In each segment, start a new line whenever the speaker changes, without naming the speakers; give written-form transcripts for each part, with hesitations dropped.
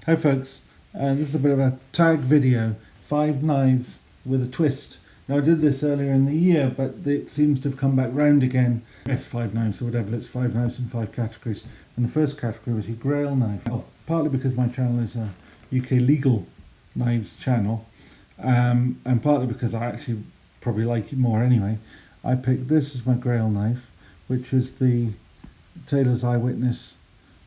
Hi folks, this is a bit of a tag video, 5 knives with a twist. Now I did this earlier in the year, but it seems to have come back round again. It's 5 knives or whatever, it's 5 knives in 5 categories. And the first category was your grail knife. Well, partly because my channel is a UK legal knives channel, and partly because I actually probably like it more anyway. I picked this as my grail knife, which is the Taylor's Eyewitness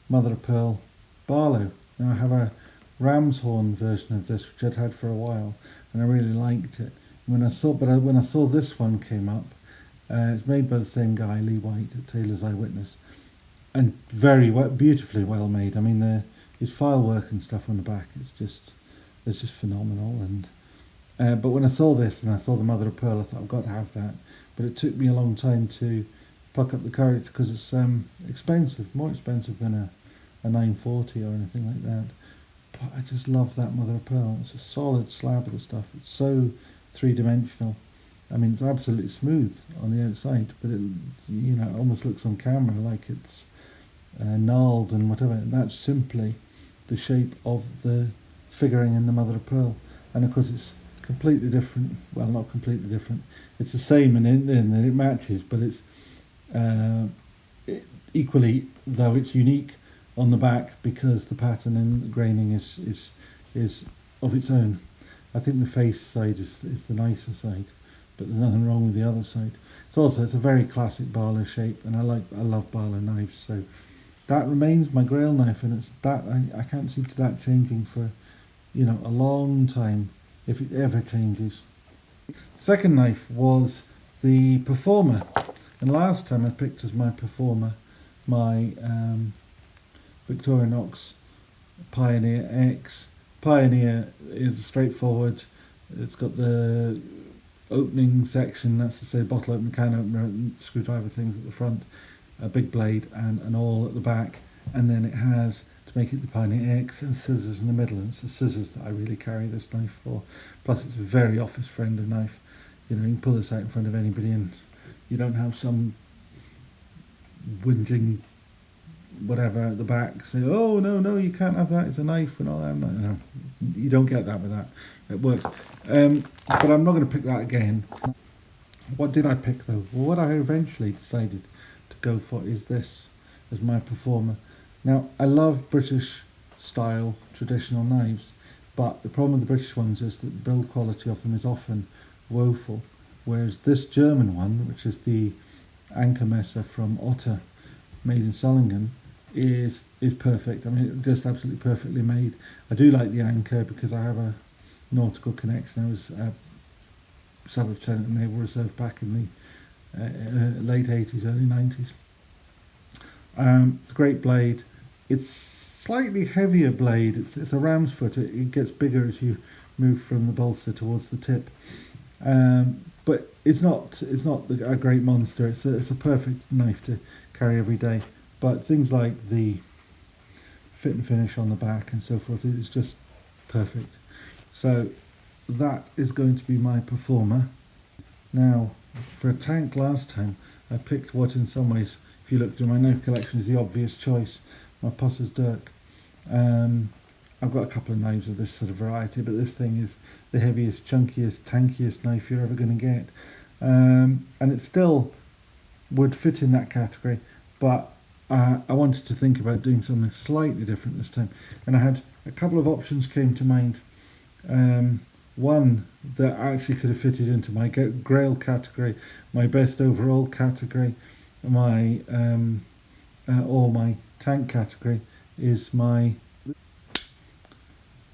mother of pearl Barlow. Now I have a ram's horn version of this which I'd had for a while, and I really liked it. When I saw this one came up, it's made by the same guy, Lee White at Taylor's Eyewitness, and beautifully well made. I mean, his file work and stuff on the back, it's just phenomenal. And but when I saw this and I saw the mother of pearl, I thought I've got to have that. But it took me a long time to pluck up the courage because it's expensive, more expensive than a 940 or anything like that. But I just love that mother of pearl. It's a solid slab of the stuff. It's so three-dimensional. I mean, it's absolutely smooth on the outside, but it almost looks on camera like it's gnarled and whatever. And that's simply the shape of the figuring in the mother of pearl. And of course it's completely different. Well, not completely different. It's the same and it matches, but it's equally, though it's unique on the back because the pattern and the graining is of its own. I think the face side is the nicer side, but there's nothing wrong with the other side. It's a very classic Barlow shape, and I love Barlow knives, so that remains my grail knife, and it's that I can't see to that changing for a long time, if it ever changes. Second knife was the Performer, and last time I picked as my Performer my Victorinox Pioneer X. Pioneer is straightforward. It's got the opening section, that's to say bottle opener, can opener, and screwdriver things at the front, a big blade and an awl at the back, and then it has, to make it the Pioneer X, and scissors in the middle, and it's the scissors that I really carry this knife for. Plus it's a very office friendly knife. You can pull this out in front of anybody and you don't have some whinging whatever at the back say, oh no, you can't have that, it's a knife and all that. No, you don't get that with that. It works. But I'm not going to pick that again. What did I pick though? Well, what I eventually decided to go for is this as my Performer. Now I love British style traditional knives, but the problem with the British ones is that the build quality of them is often woeful, whereas this German one, which is the Anker Messer from Otter, made in Solingen, is perfect. I mean, it's just absolutely perfectly made. I do like the Anker because I have a nautical connection. I was a sub-lieutenant in the Naval Reserve back in the late 80s, early 90s. It's a great blade. It's slightly heavier blade. It's a ram's foot. It gets bigger as you move from the bolster towards the tip. But it's not a great monster. It's a perfect knife to carry every day. But things like the fit and finish on the back and so forth is just perfect. So that is going to be my Performer. Now, for a tank last time, I picked what in some ways, if you look through my knife collection, is the obvious choice, my Posser's Dirk. I've got a couple of knives of this sort of variety, but this thing is the heaviest, chunkiest, tankiest knife you're ever going to get. And it still would fit in that category, but I wanted to think about doing something slightly different this time. And I had a couple of options came to mind. One that actually could have fitted into my grail category, my best overall category, my or my tank category is my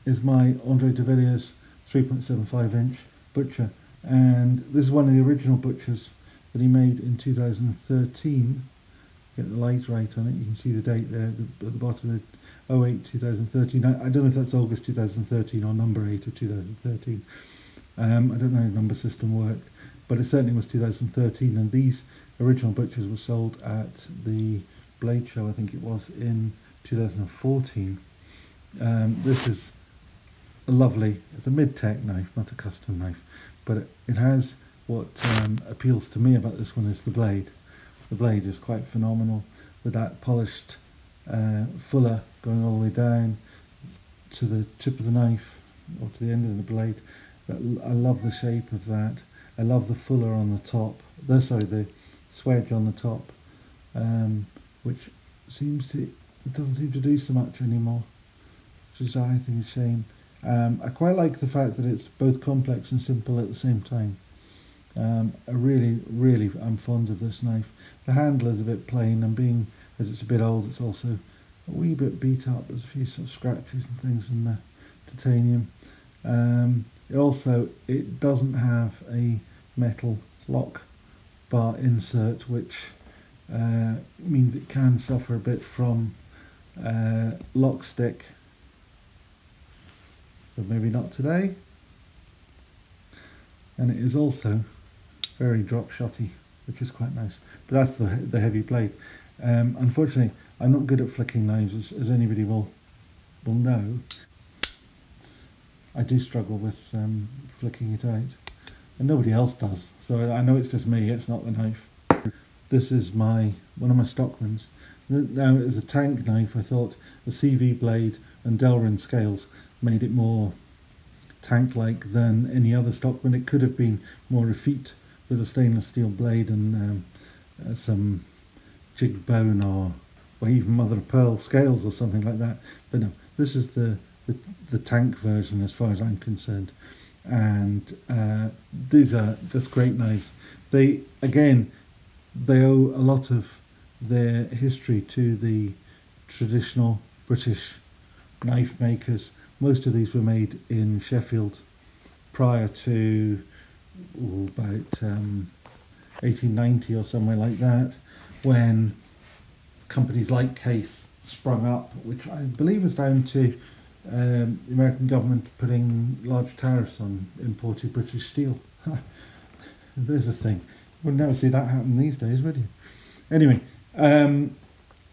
Andre de Villiers 3.75 inch Butcher, and this is one of the original Butchers that he made in 2013. Get the light right on it, you can see the date there at the bottom of it, 08 2013. I don't know if that's August 2013 or number 8 of 2013. I don't know how the number system worked, but it certainly was 2013, and these original Butchers were sold at the Blade Show, I think it was, in 2014. This is it's a mid-tech knife, not a custom knife, but it has what appeals to me about this one is the blade. The blade is quite phenomenal with that polished fuller going all the way down, to the tip of the knife or to the end of the blade. I love the shape of that. I love the fuller on the top. The swedge on the top, which it doesn't seem to do so much anymore, which is I think a shame. I quite like the fact that it's both complex and simple at the same time. I'm fond of this knife. The handle is a bit plain, and as it's a bit old, it's also a wee bit beat up. There's a few sort of scratches and things in the titanium. It doesn't have a metal lock bar insert, which means it can suffer a bit from lock stick, but maybe not today. And it is also very drop shotty, which is quite nice. But that's the heavy blade. Unfortunately, I'm not good at flicking knives, as anybody will know. I do struggle with flicking it out, and nobody else does. So I know it's just me. It's not the knife. This is one of my Stockmans. Now, as a tank knife, I thought the CV blade and Delrin scales made it more tank-like than any other Stockman. It could have been more effete with a stainless steel blade and some jig bone or even mother of pearl scales or something like that. But no, this is the tank version as far as I'm concerned. And these are just great knives. They owe a lot of their history to the traditional British knife makers. Most of these were made in Sheffield prior to about 1890 or somewhere like that, when companies like Case sprung up, which I believe was down to the American government putting large tariffs on imported British steel. There's a thing. Would never see that happen these days, would you? Anyway,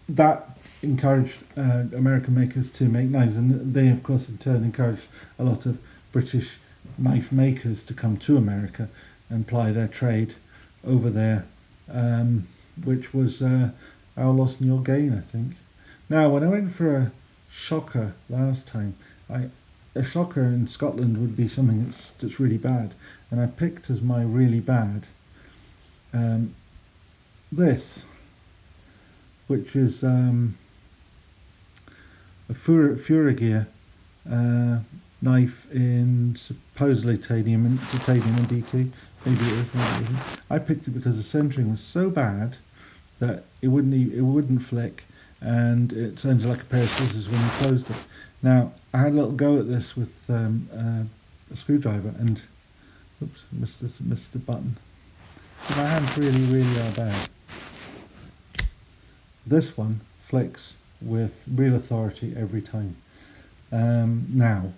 that encouraged American makers to make knives, and they, of course, in turn encouraged a lot of British knife makers to come to America and ply their trade over there, which was our loss and your gain, I think. Now, when I went for a shocker last time, a shocker in Scotland would be something that's really bad, and I picked as my really bad this, which is a Furagear knife in supposedly titanium and D2. Maybe it is, maybe it isn't. I picked it because the centering was so bad that it wouldn't flick, and it sounded like a pair of scissors when you closed it. Now, I had a little go at this with a screwdriver, and oops, missed the button. So my hands really are bad. This one flicks with real authority every time. Now,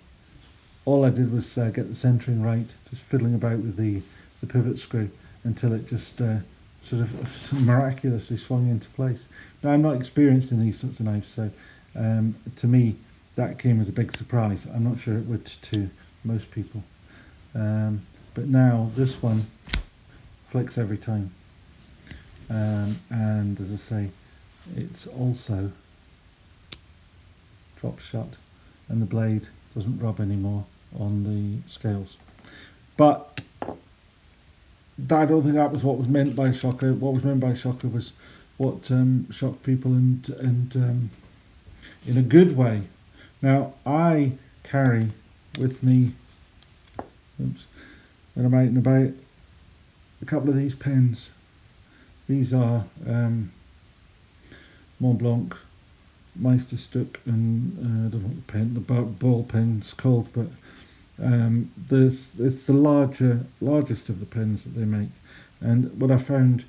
all I did was get the centering right, just fiddling about with the pivot screw until it just sort of miraculously swung into place. Now, I'm not experienced in these sorts of knives, so to me that came as a big surprise. I'm not sure it would to most people. But now this one flicks every time. And as I say, it's also drop shut, and the blade doesn't rub anymore on the scales. But I don't think that was what was meant by shocker. What was meant by shocker was what shocked people, and in a good way. Now, I carry with me, when I'm out and about, a couple of these pens. These are Mont Blanc, Meisterstück, and I don't know what the ball pen's called, but it's the largest of the pens that they make. And what I found,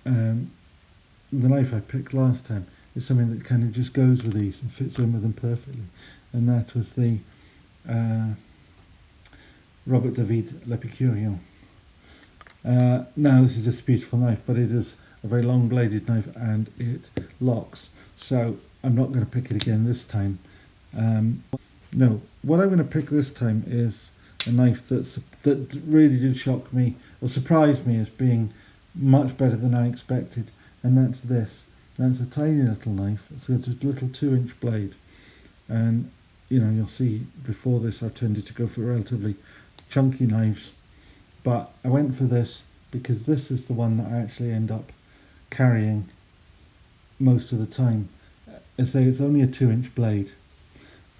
the knife I picked last time, is something that kind of just goes with these and fits in with them perfectly. And that was the Robert David L'Epicurion. Now, this is just a beautiful knife, but it is a very long bladed knife and it locks. So I'm not going to pick it again this time. No, what I'm going to pick this time is a knife that really did shock me, or surprise me as being much better than I expected, and that's this. That's a tiny little knife. It's got a little 2-inch blade, and you know, you'll see before this I've tended to go for relatively chunky knives, but I went for this because this is the one that I actually end up carrying most of the time. I say it's only a 2-inch blade,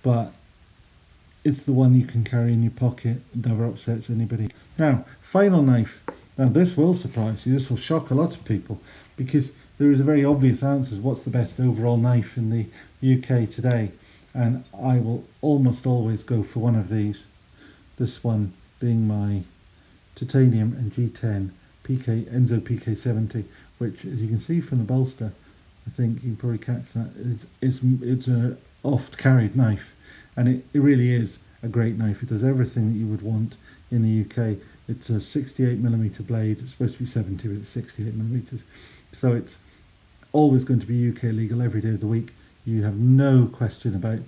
but it's the one you can carry in your pocket and never upsets anybody. Now, final knife. Now this will surprise you, this will shock a lot of people, because there is a very obvious answer: what's the best overall knife in the UK today? And I will almost always go for one of these. This one being my titanium and G10 Enzo PK70, which, as you can see from the bolster, I think you can probably catch that, it's a oft carried knife, and it really is a great knife. It does everything that you would want in the UK. It's a 68mm blade. It's supposed to be 70, but it's 68mm. So it's always going to be UK legal every day of the week. You have no question about,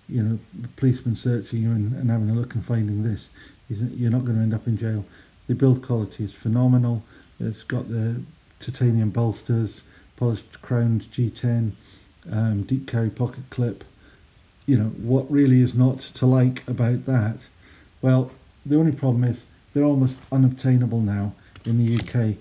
you know, the policeman searching you and having a look and finding this. You're not going to end up in jail. The build quality is phenomenal. It's got the titanium bolsters, polished crowned G10, deep carry pocket clip. You know, what really is not to like about that? Well, the only problem is they're almost unobtainable now in the UK.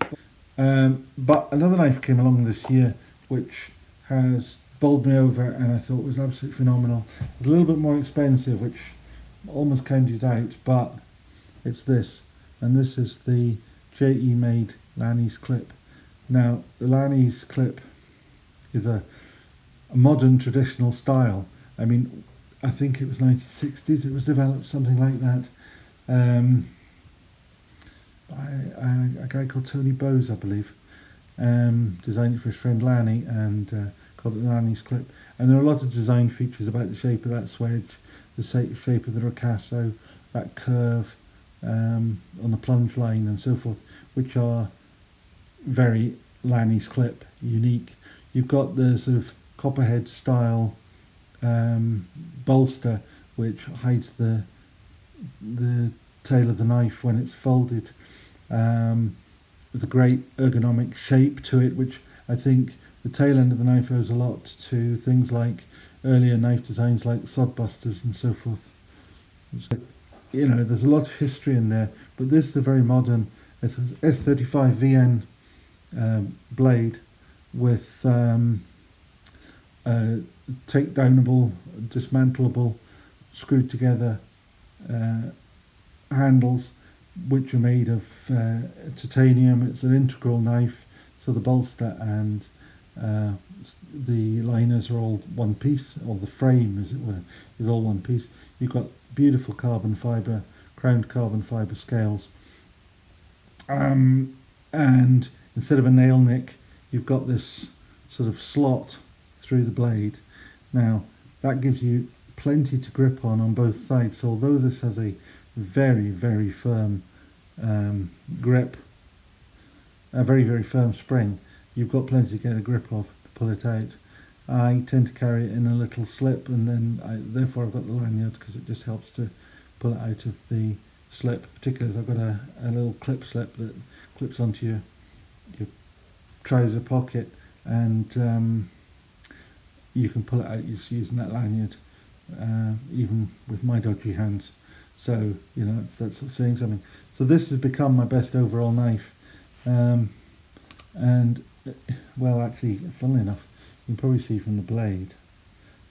But another knife came along this year which has bowled me over, and I thought was absolutely phenomenal. It's a little bit more expensive, which almost counted out, but it's this. And this is the JE made Lanny's clip. Now, the Lanny's clip is a modern traditional style. I mean, I think it was 1960s it was developed, something like that. By a guy called Tony Bowes, I believe. Designed it for his friend Lanny, and called it Lanny's clip. And there are a lot of design features about the shape of that swedge, the shape of the ricasso, that curve on the plunge line and so forth, which are very Lanny's clip, unique. You've got the sort of copperhead style bolster, which hides the tail of the knife when it's folded. With a great ergonomic shape to it, which I think the tail end of the knife owes a lot to things like earlier knife designs like Sodbusters and so forth. So, you know, there's a lot of history in there, but this is a very modern S35 VN blade with takedownable, dismantleable, screwed together handles, which are made of titanium. It's an integral knife, so the bolster and the liners are all one piece, or the frame, as it were, is all one piece. You've got beautiful carbon fibre, crowned carbon fibre scales, and instead of a nail nick, you've got this sort of slot through the blade. Now, that gives you plenty to grip on both sides. So although this has a very, very firm grip, a very, very firm spring, you've got plenty to get a grip of to pull it out. I tend to carry it in a little slip, and then therefore I've got the lanyard, because it just helps to pull it out of the slip, particularly as I've got a little clip slip that clips onto your trouser pocket, and you can pull it out just using that lanyard, even with my dodgy hands. So, you know, that's saying something. So this has become my best overall knife. And, well, actually, funnily enough, you can probably see from the blade,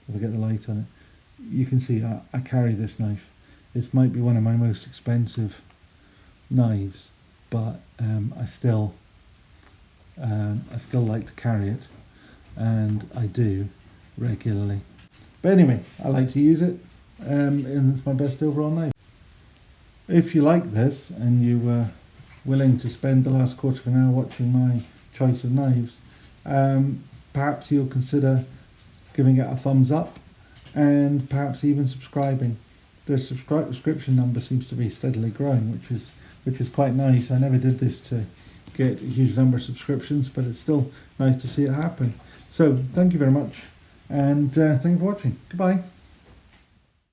if I get the light on it, you can see I carry this knife. This might be one of my most expensive knives, but I still like to carry it, and I do regularly. But anyway, I like to use it, and it's my best overall knife. If you like this and you were willing to spend the last quarter of an hour watching my choice of knives, perhaps you'll consider giving it a thumbs up, and perhaps even subscribing. The subscription number seems to be steadily growing, which is quite nice. I never did this to get a huge number of subscriptions, but it's still nice to see it happen. So thank you very much, and thank you for watching. Goodbye.